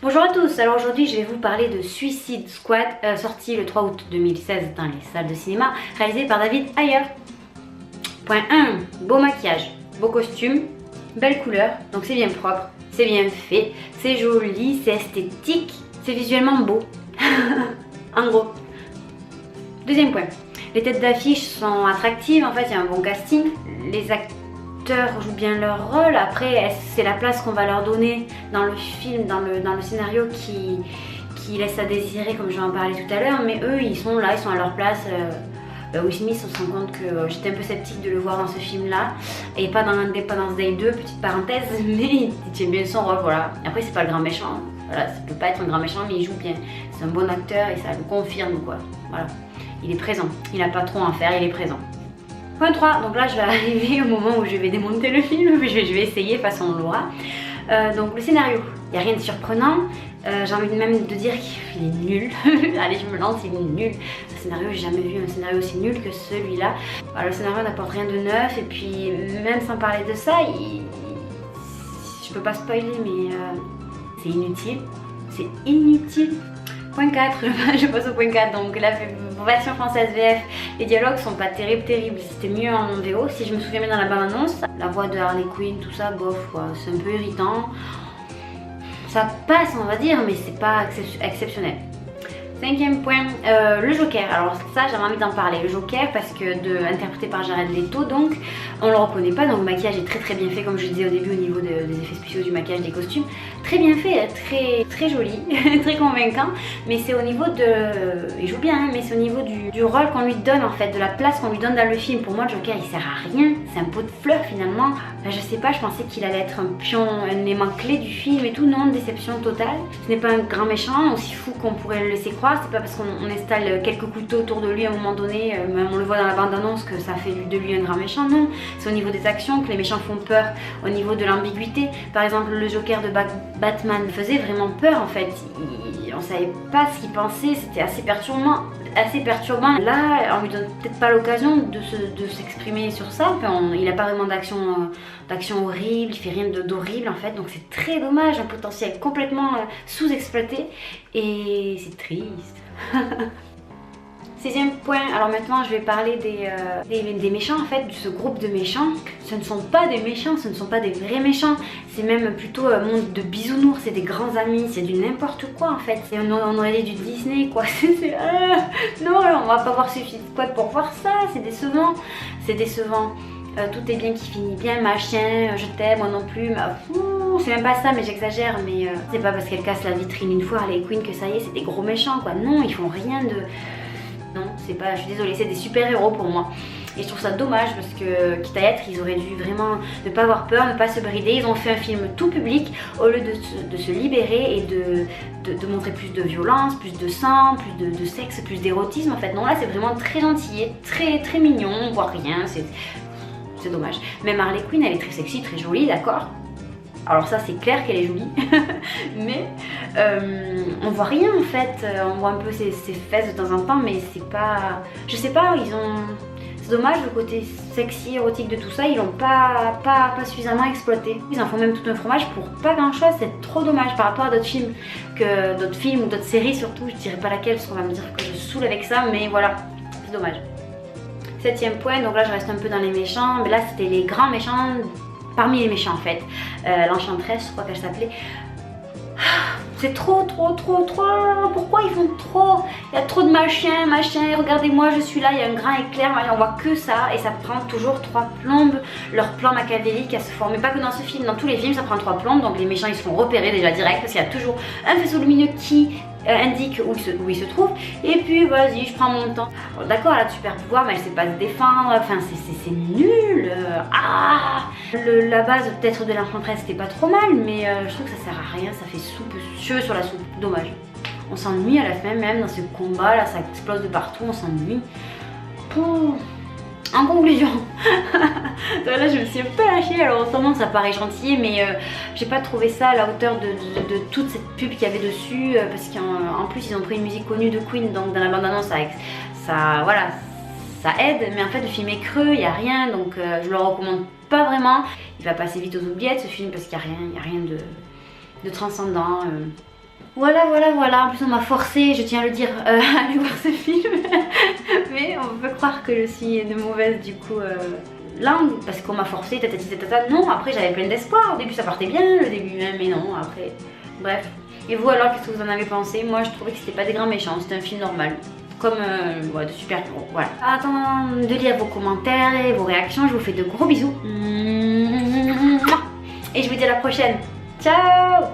Bonjour à tous, alors aujourd'hui je vais vous parler de Suicide Squad, sorti le 3 août 2016 dans les salles de cinéma, réalisé par David Ayer. Point 1, beau maquillage, beau costume, belle couleur, donc c'est bien propre, c'est bien fait, c'est joli, c'est esthétique, c'est visuellement beau. En gros. Deuxième point, les têtes d'affiche sont attractives, en fait il y a un bon casting, les acteurs jouent bien leur rôle. Après c'est la place qu'on va leur donner dans le film, dans le scénario qui laisse à désirer, comme je vais en parler tout à l'heure, mais eux ils sont là, ils sont à leur place. Will Smith, on se rend compte que j'étais un peu sceptique de le voir dans ce film là et pas dans Independence Day 2, petite parenthèse, mais il tient bien son rôle, voilà. Après c'est pas le grand méchant, voilà, ça peut pas être un grand méchant mais il joue bien, c'est un bon acteur et ça le confirme quoi, voilà. Il est présent, il a pas trop à en faire, il est présent. Point 3, donc là je vais arriver au moment où je vais démonter le film, je vais essayer façon Laura. Donc le scénario, il n'y a rien de surprenant, j'ai envie même de dire qu'il est nul. Allez, je me lance, il est nul. Un scénario, j'ai jamais vu un scénario aussi nul que celui-là. Le scénario n'apporte rien de neuf et puis même sans parler de ça, je peux pas spoiler mais c'est inutile. C'est inutile. Point 4, je passe au point 4, donc la version française VF, les dialogues sont pas terribles, c'était mieux en VO, si je me souviens bien dans la bande-annonce. La voix de Harley Quinn, tout ça, bof quoi, c'est un peu irritant. Ça passe on va dire, mais c'est pas exceptionnel. Cinquième point, le Joker. Alors ça j'avais envie d'en parler, le Joker parce que interprété par Jared Leto, donc on le reconnaît pas, donc le maquillage est très bien fait comme je disais au début au niveau des effets spéciaux, du maquillage, des costumes, très bien fait, très joli, très convaincant, mais c'est au niveau de, il joue bien hein, mais c'est au niveau du rôle qu'on lui donne en fait, de la place qu'on lui donne dans le film. Pour moi le Joker il sert à rien, c'est un pot de fleurs finalement. Enfin, je sais pas, je pensais qu'il allait être un pion, un élément clé du film et tout, non, déception totale. Ce n'est pas un grand méchant aussi fou qu'on pourrait le laisser croire. C'est pas parce qu'on installe quelques couteaux autour de lui à un moment donné, même on le voit dans la bande-annonce, que ça fait de lui un grand méchant, non. C'est au niveau des actions que les méchants font peur, au niveau de l'ambiguïté. Par exemple, le Joker de Batman faisait vraiment peur en fait. On savait pas ce qu'il pensait, c'était assez perturbant. Là, on lui donne peut-être pas l'occasion de s'exprimer sur ça. Enfin, il n'a pas vraiment d'action horrible, il fait rien d'horrible en fait, donc c'est très dommage, un potentiel complètement sous-exploité et c'est triste. Sixième point, alors maintenant je vais parler des méchants en fait, de ce groupe de méchants. Ce ne sont pas des méchants, ce ne sont pas des vrais méchants, c'est même plutôt un monde de bisounours, c'est des grands amis, c'est du n'importe quoi en fait. Et on aurait dit du Disney quoi, non, on va pas voir Suicide Squad pour voir ça, c'est décevant, c'est décevant. Tout est bien qui finit bien, machin, je t'aime, moi non plus, c'est même pas ça mais j'exagère, mais c'est pas parce qu'elle casse la vitrine une fois Harley Quinn que ça y est, c'est des gros méchants quoi, non, ils font rien de... Non, c'est pas, je suis désolée, c'est des super-héros pour moi. Et je trouve ça dommage parce que, quitte à être, ils auraient dû vraiment ne pas avoir peur, ne pas se brider. Ils ont fait un film tout public au lieu de se libérer et de montrer plus de violence, plus de sang, plus de sexe, plus d'érotisme en fait. Non, là c'est vraiment très gentil, très mignon, on voit rien, c'est dommage. Même Harley Quinn, elle est très sexy, très jolie, d'accord. Alors ça c'est clair qu'elle est jolie, mais on voit rien en fait, on voit un peu ses fesses de temps en temps, mais c'est pas... Je sais pas, c'est dommage le côté sexy, érotique de tout ça, ils l'ont pas suffisamment exploité. Ils en font même tout un fromage pour pas grand chose, c'est trop dommage par rapport à d'autres films, ou d'autres séries surtout, je dirais pas laquelle parce qu'on va me dire que je saoule avec ça, mais voilà, c'est dommage. Septième point, donc là je reste un peu dans les méchants, mais là c'était les grands méchants. Parmi les méchants en fait, l'enchanteresse, je crois qu'elle s'appelait. C'est trop, pourquoi ils font trop? Il y a trop de machin, regardez-moi je suis là, il y a un grand éclair, on voit que ça et ça prend toujours 3 plombes, leur plan machiavélique à se former, pas que dans ce film, dans tous les films ça prend 3 plombes, donc les méchants ils se font repérer déjà direct parce qu'il y a toujours un faisceau lumineux qui indique où il se trouve, et puis vas-y je prends mon temps. D'accord, elle a de super pouvoirs mais elle sait pas se défendre, enfin c'est nul. La base peut-être de l'enchanteresse c'était pas trop mal, mais je trouve que ça sert à rien, ça fait cheveux sur la soupe, dommage. On s'ennuie à la fin, même dans ce combat là, ça explose de partout, on s'ennuie. En conclusion, là je me suis un peu lâchée, alors autrement ça paraît gentil, mais j'ai pas trouvé ça à la hauteur de toute cette pub qu'il y avait dessus, parce qu'en plus ils ont pris une musique connue de Queen, donc dans la bande-annonce voilà, ça aide, mais en fait le film est creux, il n'y a rien, donc je le recommande pas vraiment. Il va passer vite aux oubliettes ce film parce qu'il n'y a rien de transcendant. Voilà, voilà, voilà. En plus, on m'a forcé, je tiens à le dire, à aller voir ce film. Mais on peut croire que je suis de mauvaise, du coup, langue. Parce qu'on m'a forcé, tatati tatata. Non, après, j'avais plein d'espoir. Au début, ça partait bien, le début, hein, mais non, après. Bref. Et vous, alors, qu'est-ce que vous en avez pensé? Moi, je trouvais que c'était pas des grands méchants, c'était un film normal. Comme ouais, de super-héros, voilà. En attendant de lire vos commentaires et vos réactions, je vous fais de gros bisous. Et je vous dis à la prochaine. Ciao!